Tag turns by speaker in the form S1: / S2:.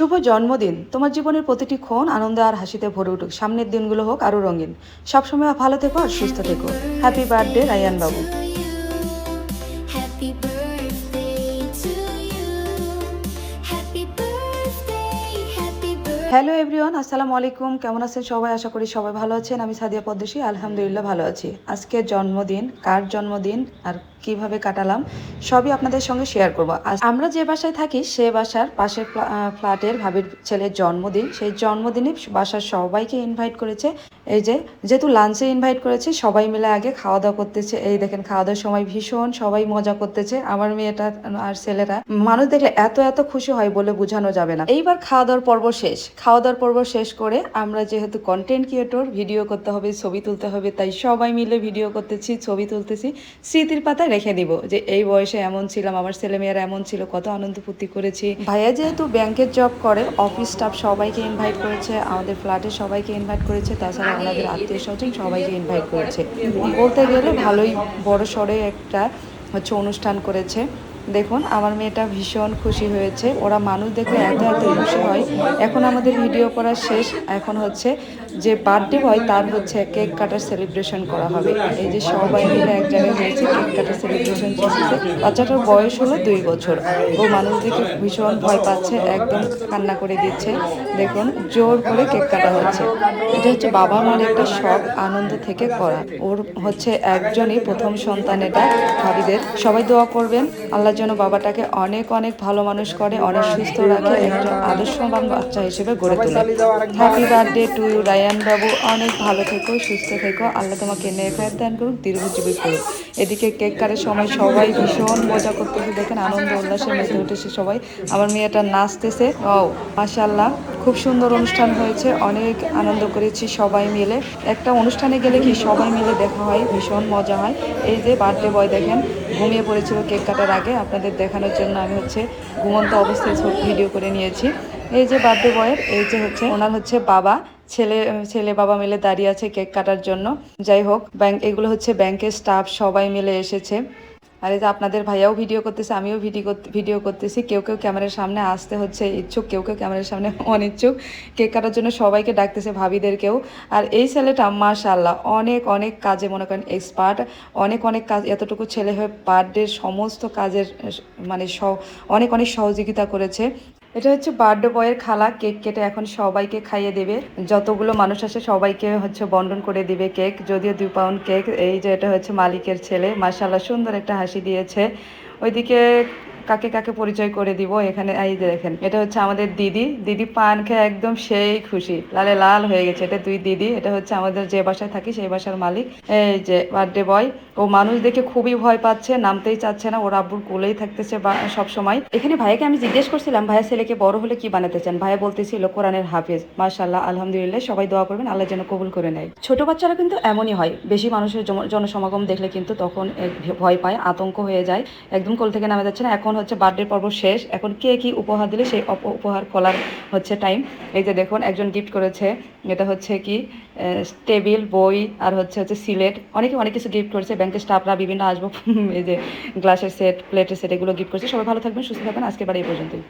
S1: শুভ জন্মদিন। তোমার জীবনের প্রতিটি ক্ষণ আনন্দে আর হাসিতে ভরে উঠুক। সামনের দিনগুলো হোক আরো রঙিন। সবসময় ভালো থেকো আর সুস্থ থেকো। Happy birthday Ryan Babu.
S2: Happy birthday to you. Happy birthday, happy birthday.
S1: Hello everyone, আসসালামু আলাইকুম। কেমন আছেন সবাই? আশা করি সবাই ভালো আছেন। আমি সাদিয়া পদ্মসী, আলহামদুলিল্লাহ ভালো আছি। আজকে জন্মদিন, কার জন্মদিন আর কিভাবে কাটালাম সবই আপনাদের সঙ্গে শেয়ার করব। আজ আমরা যে বাসায় থাকি সে বাসার পাশের ফ্ল্যাটের ভাবির ছেলের জন্মদিন। সেই জন্মদিনে বাসার সবাইকে ইনভাইট করেছে। এই যে যেহেতু লাঞ্চে ইনভাইট করেছে, সবাই মিলে আগে খাওয়া দাওয়া করতেছে। এই দেখেন, খাওয়া দাওয়ার সময় ভীষণ সবাই মজা করতেছে। আমার মেয়েটা আর ছেলেরা, মানুষ দেখলে এত এত খুশি হয় বলে বোঝানো যাবে না। এইবার খাওয়া দাওয়ার পর্ব শেষ। খাওয়া দাওয়ার পর্ব শেষ করে আমরা যেহেতু কন্টেন্ট ক্রিয়েটর, ভিডিও করতে হবে, ছবি তুলতে হবে, তাই সবাই মিলে ভিডিও করতেছি, ছবি তুলতেছি। স্মৃতির পাতায় রেখে দিব যে এই বয়সে এমন ছিলাম, আমার ছেলেমেয়েরা এমন ছিল, কত আনন্দ ফুর্তি করেছি। ভাইয়া যেহেতু ব্যাংকের জব করে, অফিস স্টাফ সবাইকে ইনভাইট করেছে, আমাদের ফ্ল্যাটের সবাইকে ইনভাইট করেছে, তাছাড়া ওনাদের আত্মীয় স্বজন সবাইকে ইনভাইট করেছে। বলতে গেলে ভালোই বড় সড়ে একটা অনুষ্ঠান করেছে। দেখুন, আমার মেয়েটা ভীষণ খুশি হয়েছে। ওরা মানুষ দেখলে এত এত খুশি হয়। এখন আমাদের ভিডিও করা শেষ। এখন হচ্ছে যে বার্থডে বয় তার হচ্ছে কেক কাটার সেলিব্রেশন করা হবে। এই যে সবাই মিলে এক জায়গায় হয়েছে, কেক কাটার সেলিব্রেশন চলছে। বাচ্চাটার বয়স হলো 2 বছর। ও মানুষ দেখে ভীষণ ভয় পাচ্ছে, একদম কান্না করে দিচ্ছে। দেখুন, জোর করে কেক কাটা হচ্ছে। এটা হচ্ছে বাবা মার একটা শখ, আনন্দ থেকে করা। ওর হচ্ছে একজনই প্রথম সন্তান এটা ভাবিদের। সবাই দোয়া করবেন আল্লাহ যেন বাবাটাকে অনেক অনেক ভালো মানুষ করে, অনেক সুস্থ রাখে, একজন আদর্শবান বাচ্চা হিসেবে গড়ে তোলে। Happy birthday to you Rayan বাবু। অনেক ভালো থেকো, সুস্থ থেকো। আল্লাহ তোমাকে নেখায়ের দান করুক, দীর্ঘজীবী করুক। এদিকে কেক কাটার সময় সবাই ভীষণ মজা করতেছে। দেখেন, আনন্দ উল্লাসে মেতে উঠেছে সবাই। আমার মেয়েটা নাচতেছে। ও মাশাআল্লাহ, খুব সুন্দর অনুষ্ঠান হয়েছে। অনেক আনন্দ করেছি সবাই মিলে। একটা অনুষ্ঠানে গেলে কি সবাই মিলে দেখা হয়, ভীষণ মজা হয়। এই যে বার্থডে বয় দেখেন ঘুমিয়ে পড়েছিল কেক কাটার আগে। আপনাদের দেখানোর জন্য আমি হচ্ছে ঘুমন্ত অবস্থায় ভিডিও করে নিয়েছি। এই যে বার্থডে বয়ের, এই যে হচ্ছে ওনার হচ্ছে বাবা, ছেলে ছেলে বাবা মিলে দাঁড়িয়ে আছে কেক কাটার জন্য। যাই হোক, এগুলো হচ্ছে ব্যাংকের স্টাফ সবাই মিলে এসেছে। আর এই যে আপনাদের ভাইয়াও ভিডিও করতেছে, আমিও ভিডিও করতেছি। কেউ কেউ ক্যামেরার সামনে আসতে হচ্ছে ইচ্ছুক, কেউ কেউ ক্যামেরার সামনে অনিচ্ছুক। কেক কাটার জন্য সবাইকে ডাকতেছে, ভাবিদেরকেও। আর এই ছেলেটা মাশাআল্লাহ অনেক অনেক কাজে মনে করেন এক্সপার্ট। অনেক অনেক কাজ, এতটুকু ছেলে হয়ে বার্থডের সমস্ত কাজের মানে অনেক অনেক সহযোগিতা করেছে। এটা হচ্ছে বার্থডে বয়ের খালা। কেক কেটে এখন সবাইকে খাইয়ে দেবে। যতগুলো মানুষ আসে সবাইকে হচ্ছে বন্টন করে দিবে কেক, যদিও 2 পাউন্ড কেক। এই যে এটা হচ্ছে মালিকের ছেলে, মাশাআল্লাহ সুন্দর একটা হাসি দিয়েছে। ওইদিকে কাকে কাকে পরিচয় করে দিব এখানে। এই যে দেখেন, এটা হচ্ছে আমাদের দিদি। দিদি পান খেয়ে একদম সেই খুশি, লালে লাল হয়ে গেছে। এটা 2 দিদি। এটা হচ্ছে আমাদের যে বাসায় থাকি সেই বাসার মালিক। এই যে বার্থডে বয়, ও মানুষ দেখে খুবই ভয় পাচ্ছে, নামতেই চাচ্ছে না। ওর আব্বুর কোলেই থাকতেছে সব সময়। এখানে ভাইয়াকে আমি জিজ্ঞেস করছিলাম, ভাইয়া ছেলেকে বড় হলে কি বানাতে চান? ভাইয়া বলতেছিল কোরআনের হাফেজ। মাশাআল্লাহ, আলহামদুলিল্লাহ। সবাই দোয়া করবেন আল্লাহ যেন কবুল করে নেয়। ছোট বাচ্চারা কিন্তু এমনই হয়, বেশি মানুষের জনসমাগম দেখলে কিন্তু তখন ভয় পায়, আতঙ্ক হয়ে যায়, একদম কোল থেকে নামে যাচ্ছে না। এখন হচ্ছে বার্থডে পর্ব শেষ। এখন কে কি উপহার দিলে সেই উপহার খোলার হচ্ছে টাইম। এই যে দেখুন, একজন গিফট করেছে। এটা হচ্ছে কি টেবিল, বই, আর হচ্ছে সিলেট। অনেকে অনেক কিছু গিফট করেছে। ব্যাংকের স্টাফরা বিভিন্ন আসবো এই যে গ্লাসের সেট, প্লেটের সেট, এগুলো গিফট করেছে। সবাই ভালো থাকবেন, সুস্থ থাকবেন। আজকে বাড়ি এই পর্যন্তই।